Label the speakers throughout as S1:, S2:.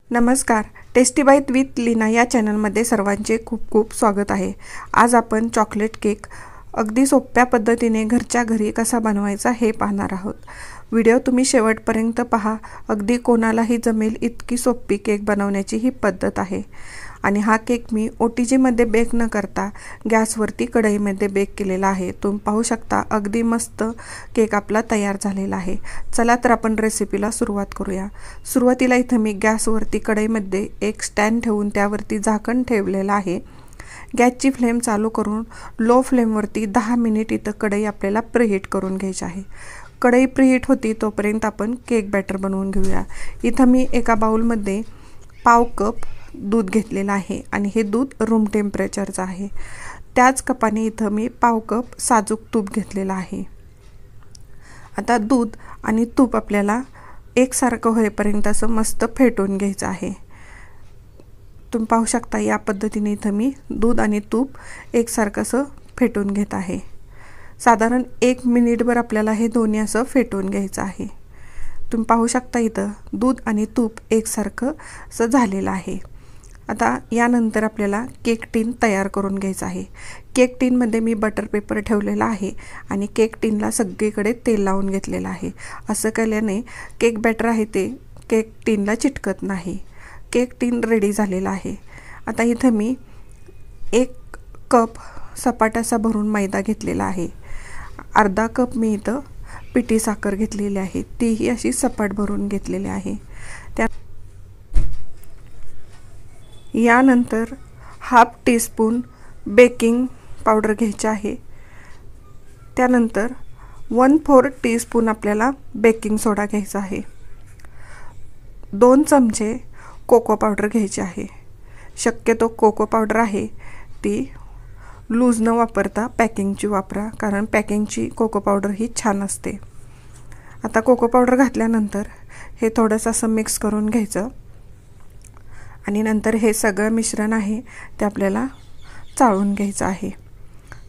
S1: नमस्कार, tasty bite with Leena या चॅनलमध्ये सर्वांचे खूप खूप स्वागत आहे। आज आपण चॉकलेट केक अगदी सोप्या पद्धतीने घरच्या घरी कसा बनवायचा हे पाहणार आहोत। व्हिडिओ तुम्ही शेवटपर्यंत पहा, अगदी कोणालाही जमेल इतकी सोपी केक बनवण्याची ही पद्धत आहे। आणि हा केक मी OTG मध्ये बेक न करता गॅसवरती कढईमध्ये बेक केलेला आहे। तुम्ही पाहू शकता अगदी मस्त केक आपला तयार झालेला आहे। चला तर आपण रेसिपीला सुरुवात करूया। सुरुवातीला इथे मी गॅसवरती कढईमध्ये एक स्टँड ठेवून त्यावरती झाकण ठेवलेलं आहे। गॅसची फ्लेम चालू करून लो फ्लेमवरती 10 मिनिट इथे कढई आपल्याला प्रीहीट करून घ्यायची आहे। कढई प्रीहीट होती तोपर्यंत आपण केक बॅटर बनवून घेऊया। इथे मी एका बाउलमध्ये पाव कप दूध घेतलेला आहे आणि हे दूध रूम टेम्परेचरचं आहे। त्याच कपाने इथे मी पाव कप साजूक तूप घेतलेला आहे। आता दूध आणि तूप आपल्याला एकसारखं होईपर्यंत असं मस्त फेटून घ्यायचं आहे। तुम्ही पाहू शकता या पद्धतीने इथे मी दूध आणि तूप एकसारखं असं फेटून घेत आहे। साधारण 1 मिनिटभर आपल्याला हे दोन्ही असं फेटून घ्यायचं आहे। तुम्ही पाहू शकता इथं दूध आणि तूप एकसारखं असं झालेलं आहे। आता यानंतर आपल्याला केक टिन तयार करून घ्यायचा आहे। केक टिन मध्ये मी बटर पेपर ठेवलेला आहे आणि केक टिनला सगळीकडे तेल लावून घेतलेलं आहे। असं केल्याने केक बॅटर आहे ते केक टिनला चिटकत नाही। केक टिन रेडी झालेला आहे। आता इथे मी 1 कप सपाटासा भरून मैदा घेतलेला आहे। अर्धा कप मी इथं पिठी साखर घेतलेली आहे, तीही अशी सपाट भरून घेतलेली आहे। यानंतर हाफ टीस्पून बेकिंग पावडर घ्यायची आहे। त्यानंतर 1/4 टीस्पून आपल्याला बेकिंग सोडा घ्यायचा आहे। 2 चमचे कोको पावडर घ्यायची आहे। शक्यतो कोको पावडर आहे ती लूज न वापरता पॅकिंगची वापरा, कारण पॅकिंगची कोको पावडर ही छान असते। आता कोको पावडर घातल्यानंतर हे थोडंसं असं मिक्स करून घ्यायचं आणि नंतर हे सगळं मिश्रण आहे ते आपल्याला चाळून घ्यायचं आहे।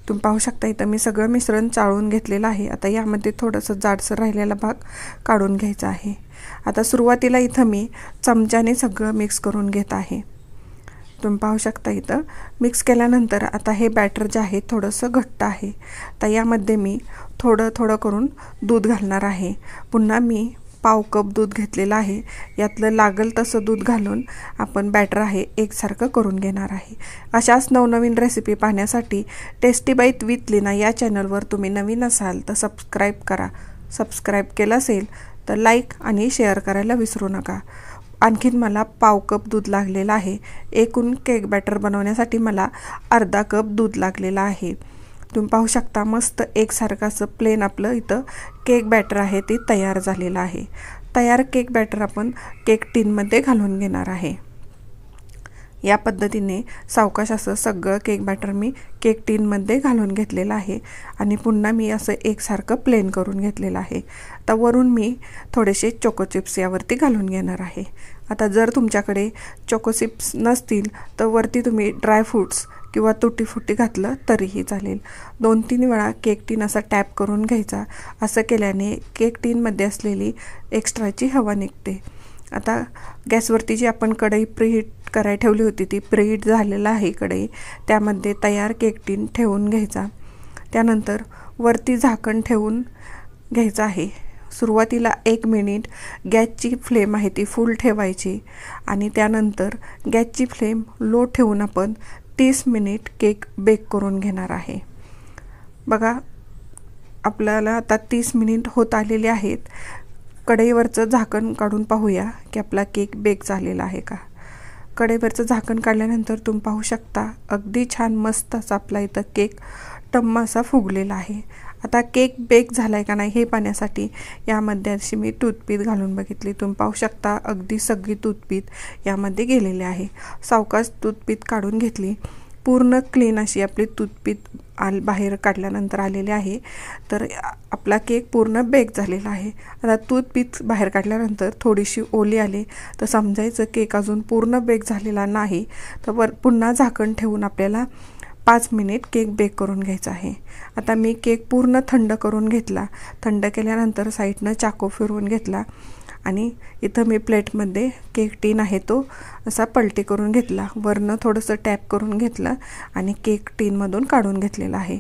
S1: तुम्ही पाहू शकता इथं मी सगळं मिश्रण चाळून घेतलेलं आहे। आता यामध्ये थोडंसं जाडसर राहिलेला भाग काढून घ्यायचा आहे। आता सुरुवातीला इथं मी चमच्याने सगळं मिक्स करून घेत आहे। तुम्ही पाहू शकता इथं मिक्स केल्यानंतर आता हे बॅटर जे आहे थोडंसं घट्ट आहे। तर यामध्ये मी थोडं थोडं करून दूध घालणार आहे। पुन्हा मी पाव कप दूध घेतलेलं आहे। यातलं लागल तसं दूध घालून आपण बॅटर आहे एकसारखं करून घेणार आहे। अशाच नवनवीन रेसिपी पाहण्यासाठी टेस्टी बाईट विथ लीना या चॅनलवर तुम्ही नवीन असाल तर सबस्क्राईब करा। सबस्क्राईब केलं असेल तर लाईक आणि शेअर करायला विसरू नका। आणखीन मला पाव कप दूध लागलेलं आहे। एकूण केक बॅटर बनवण्यासाठी मला अर्धा कप दूध लागलेलं आहे। तुम्ही पाहू शकता मस्त एकसारखं असं प्लेन आपलं इथं केक बॅटर आहे ते तयार झालेलं आहे। तयार केक बॅटर आपण केक टिनमध्ये घालून घेणार आहे। या पद्धतीने सावकाश असं सगळं केक बॅटर मी केक टिनमध्ये घालून घेतलेलं आहे आणि पुन्हा मी असं एकसारखं प्लेन करून घेतलेलं आहे। आता वरून मी थोडेसे चोको चिप्स यावरती घालून घेणार आहे। आता जर तुमच्याकडे चोको चिप्स नसतील तर वरती तुम्ही ड्राय फ्रूट्स किंवा तुटी फुटी घातलं तरीही चालेल। 2-3 वेळा केक टिन असा टॅप करून घ्यायचा। असं केल्याने केक टिनमध्ये असलेली एक्स्ट्राची हवा निघते। आता गॅसवरती जी आपण कढई प्रीहीट करायला ठेवली होती ती प्रीहीट झालेला आहे कढई, त्यामध्ये तयार केक टिन ठेवून घ्यायचा। त्यानंतर वरती झाकण ठेवून घ्यायचं आहे। सुरुवातीला 1 मिनिट गॅसची फ्लेम आहे ती फुल ठेवायची आणि त्यानंतर गॅसची फ्लेम लो ठेवून आपण 30 मिनिट केक बेक करून घेणार आहे। बघा आपल्याला आता 30 मिनिट होत आलेले आहेत। कढईवरचं झाकण काढून पाहूया की आपला केक बेक झालेला आहे का। कढईवरचं झाकण काढल्यानंतर तुम्ही पाहू शकता अगदी छान मस्त असा आपला इथं केक टम्मा असा फुगलेला आहे। आता केक बेक झालाय का नाही हे पाहण्यासाठी यामध्ये अशी मी टूथपिक घालून बघितली। तुम्ही पाहू शकता अगदी सगळी टूथपिक यामध्ये गेलेली आहे। सावकाश टूथपिक काढून घेतली, पूर्ण क्लीन अशी आपली टूथपिक बाहेर काढल्यानंतर आलेली आहे। तर आपला केक पूर्ण बेक झालेला आहे। आता टूथपिक बाहेर काढल्यानंतर थोडीशी ओली आली तर समजायचं केक अजून पूर्ण बेक झालेला नाही। तर पुन्हा झाकण ठेवून आपल्याला 5 मिनिट केक बेक करून घ्यायचा आहे। आता मी केक पूर्ण थंड करून घेतला। थंड केल्यानंतर साईडनं चाकू फिरवून घेतला आणि इथं मी प्लेटमध्ये केक टीन आहे तो असा पलटी करून घेतला। वरनं थोडंसं टॅप करून घेतलं आणि केक टीनमधून काढून घेतलेला आहे।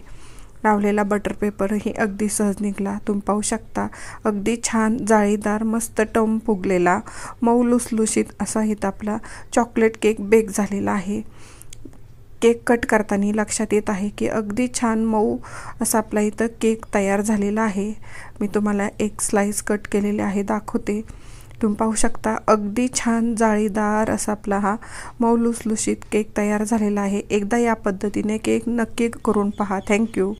S1: लावलेला बटर पेपरही अगदी सहज निघाला। तुम्ही पाहू शकता अगदी छान जाळीदार मस्त टम फुगलेला मऊ लुसलुशीत असा इथं आपला चॉकलेट केक बेक झालेला आहे। केक कट करताना लक्षात येत आहे की अगदी छान मऊ असा आपला इथं केक तयार झालेला आहे। मी तुम्हाला एक स्लाइस कट केलेले आहे दाखवते। तुम्ही पाहू शकता अगदी छान जाळीदार असा आपला हा मऊ लुसलुशीत केक तयार झालेला आहे। एकदा या पद्धतीने केक नक्की करून पहा। थँक्यू।